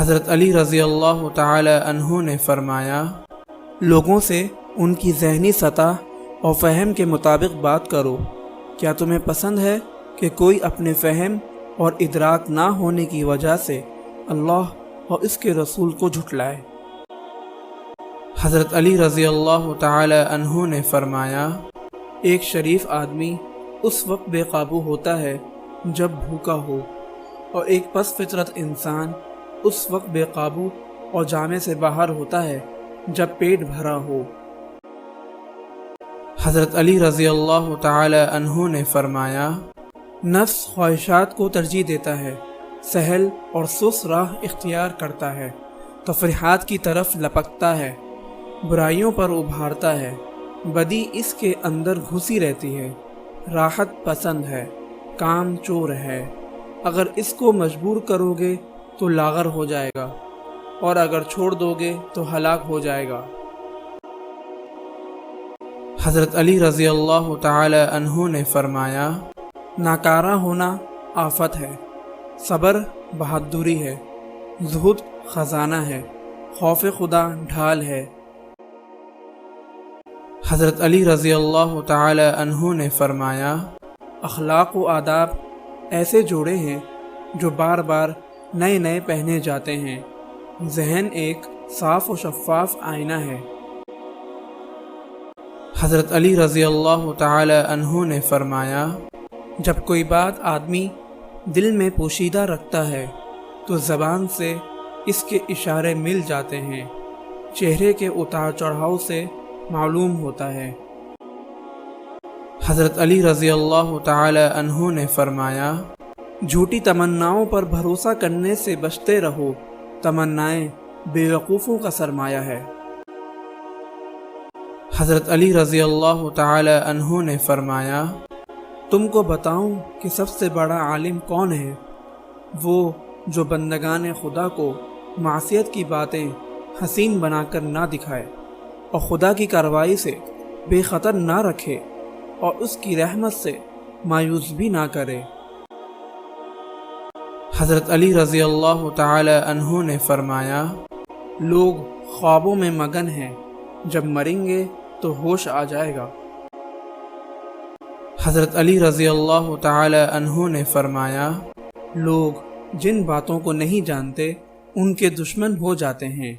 حضرت علی رضی اللہ تعالی عنہ نے فرمایا، لوگوں سے ان کی ذہنی سطح اور فہم کے مطابق بات کرو۔ کیا تمہیں پسند ہے کہ کوئی اپنے فہم اور ادراک نہ ہونے کی وجہ سے اللہ اور اس کے رسول کو جھٹلائے؟ حضرت علی رضی اللہ تعالی عنہ نے فرمایا، ایک شریف آدمی اس وقت بے قابو ہوتا ہے جب بھوکا ہو، اور ایک پس فطرت انسان اس وقت بے قابو اور جامے سے باہر ہوتا ہے جب پیٹ بھرا ہو۔ حضرت علی رضی اللہ تعالی عنہ نے فرمایا، نفس خواہشات کو ترجیح دیتا ہے، سہل اور سست راہ اختیار کرتا ہے، تفریحات کی طرف لپکتا ہے، برائیوں پر ابھارتا ہے، بدی اس کے اندر گھسی رہتی ہے، راحت پسند ہے، کام چور ہے، اگر اس کو مجبور کرو گے تو لاغر ہو جائے گا، اور اگر چھوڑ دو گے تو ہلاک ہو جائے گا۔ حضرت علی رضی اللہ تعالی عنہ نے فرمایا، ناکارہ ہونا آفت ہے، صبر بہادری ہے، زہد خزانہ ہے، خوف خدا ڈھال ہے۔ حضرت علی رضی اللہ تعالی عنہ نے فرمایا، اخلاق و آداب ایسے جوڑے ہیں جو بار بار نئے نئے پہنے جاتے ہیں، ذہن ایک صاف و شفاف آئینہ ہے۔ حضرت علی رضی اللہ تعالی عنہ نے فرمایا، جب کوئی بات آدمی دل میں پوشیدہ رکھتا ہے تو زبان سے اس کے اشارے مل جاتے ہیں، چہرے کے اتار چڑھاؤ سے معلوم ہوتا ہے۔ حضرت علی رضی اللہ تعالی عنہ نے فرمایا، جھوٹی تمناؤں پر بھروسہ کرنے سے بچتے رہو، تمنائیں بے وقوفوں کا سرمایہ ہے۔ حضرت علی رضی اللہ تعالی عنہ نے فرمایا، تم کو بتاؤں کہ سب سے بڑا عالم کون ہے؟ وہ جو بندگان خدا کو معصیت کی باتیں حسین بنا کر نہ دکھائے، اور خدا کی کارروائی سے بے خطر نہ رکھے، اور اس کی رحمت سے مایوس بھی نہ کرے۔ حضرت علی رضی اللہ تعالی عنہ نے فرمایا، لوگ خوابوں میں مگن ہیں، جب مریں گے تو ہوش آ جائے گا۔ حضرت علی رضی اللہ تعالی عنہ نے فرمایا، لوگ جن باتوں کو نہیں جانتے ان کے دشمن ہو جاتے ہیں۔